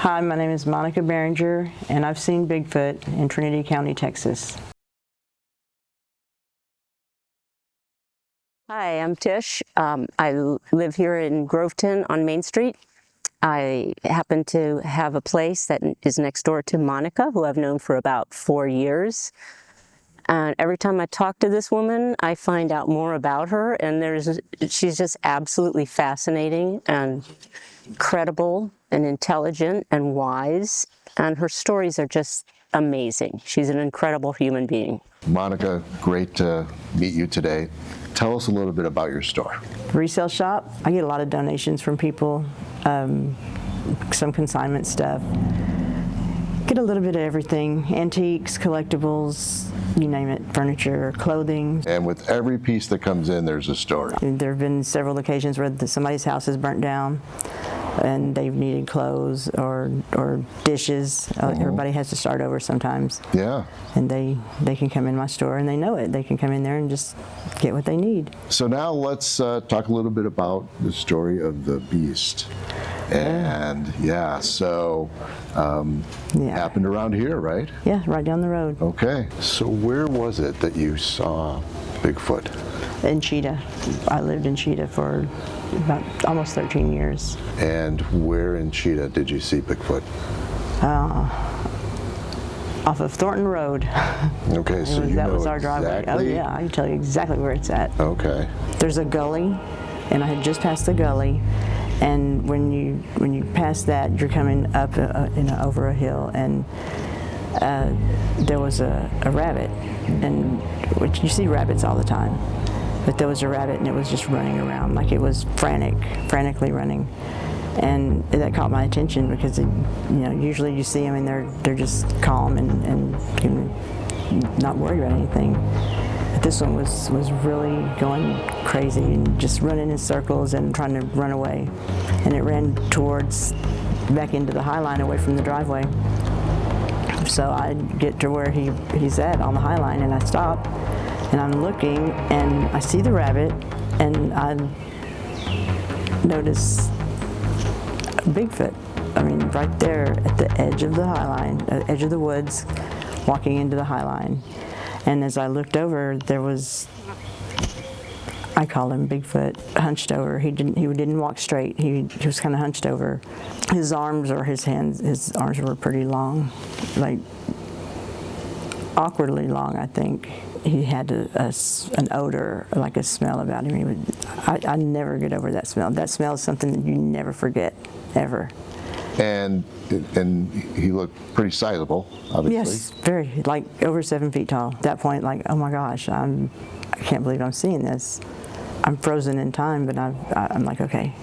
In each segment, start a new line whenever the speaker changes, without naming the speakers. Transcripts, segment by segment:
Hi, my name is Monica Behringer, and I've seen Bigfoot in Trinity County, Texas.
Hi, I'm Tish. I live here in Groveton on Main Street. I happen to have a place that is next door to Monica, who I've known for about 4 years. And every time I talk to this woman, I find out more about her, and she's just absolutely fascinating and credible and intelligent and wise, and her stories are just amazing. She's an incredible human being.
Monica, great to meet you today. Tell us a little bit about your store.
Resale shop. I get a lot of donations from people, some consignment stuff. Get a little bit of everything, antiques, collectibles, you name it, furniture, clothing.
And with every piece that comes in, there's a story.
There have been several occasions where somebody's house is burnt down and they've needed clothes or dishes. Everybody has to start over sometimes.
Yeah.
And they can come in my store and they know it. They can come in there and just get what they need.
So now let's talk a little bit about the story of the Beast. And happened around here, right?
Yeah, right down the road.
Okay. So where was it that you saw Bigfoot?
In Chita. I lived in Chita for about almost 13 years.
And where in Chita did you see Bigfoot?
Off of Thornton Road.
Okay, so
that was our driveway.
Exactly.
Oh yeah, I can tell you exactly where it's at.
Okay.
There's a gully, and I had just passed the gully, and when you pass that, you're coming up over a hill, and there was a rabbit, and which you see rabbits all the time. But there was a rabbit, and it was just running around like it was frantically running, and that caught my attention because usually you see them and they're just calm and not worried about anything. But this one was really going crazy and just running in circles and trying to run away, and it ran back into the high line away from the driveway. So I get to where he's at on the high line, and I stop. And I'm looking, and I see the rabbit, and I notice Bigfoot. I mean, right there at the edge of the high line, edge of the woods, walking into the high line. And as I looked over, there was, I call him Bigfoot, hunched over. He didn't walk straight. He was kind of hunched over. His arms or his hands, his arms were pretty long, like awkwardly long, I think. He had an odor, like a smell about him. I never get over that smell. That smell is something that you never forget, ever.
And he looked pretty sizable, obviously.
Yes, very, like over 7 feet tall. At that point, like, oh my gosh, I can't believe I'm seeing this. I'm frozen in time, but I'm like, okay,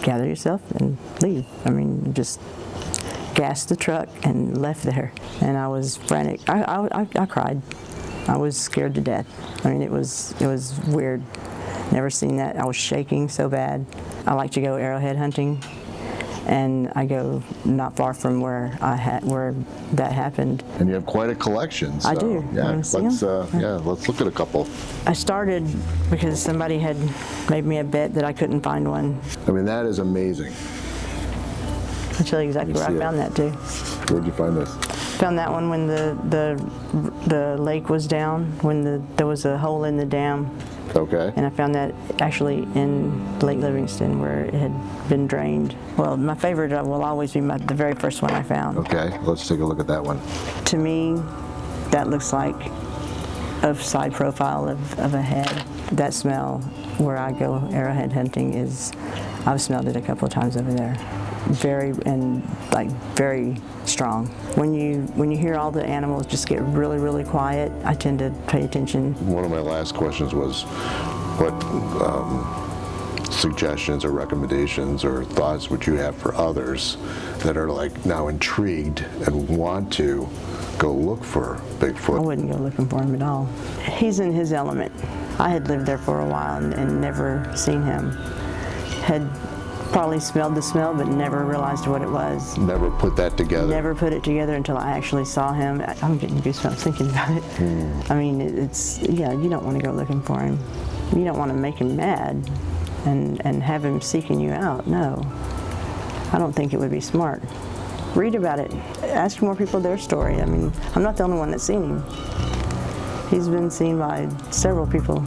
gather yourself and leave. I mean, just gassed the truck and left there. And I was frantic. I cried. I was scared to death. I mean, it was weird. Never seen that. I was shaking so bad. I like to go arrowhead hunting, and I go not far from where that happened.
And you have quite a collection. So,
I do.
Yeah, let's look at a couple.
I started because somebody had made me a bet that I couldn't find one.
I mean, that is amazing.
I'll tell you exactly where I found that too.
Where'd you find this?
Found that one when the lake was down, when there was a hole in the dam.
Okay.
And I found that actually in Lake Livingston, where it had been drained. Well, my favorite will always be the very first one I found.
Okay, let's take a look at that one.
To me, that looks like a side profile of a head. That smell, where I go arrowhead hunting, I've smelled it a couple of times over there. Very strong. When you hear all the animals just get really, really quiet, I tend to pay attention.
One of my last questions was, what suggestions or recommendations or thoughts would you have for others that are like now intrigued and want to go look for Bigfoot?
I wouldn't go looking for him at all. He's in his element. I had lived there for a while and never seen him. Had probably smelled the smell, but never realized what it was.
Never put that together.
Never put it together until I actually saw him. I'm getting goosebumps thinking about it. I mean, you don't want to go looking for him. You don't want to make him mad and have him seeking you out. No, I don't think it would be smart. read about it. Ask more people their story. I mean, I'm not the only one that's seen him. He's been seen by several people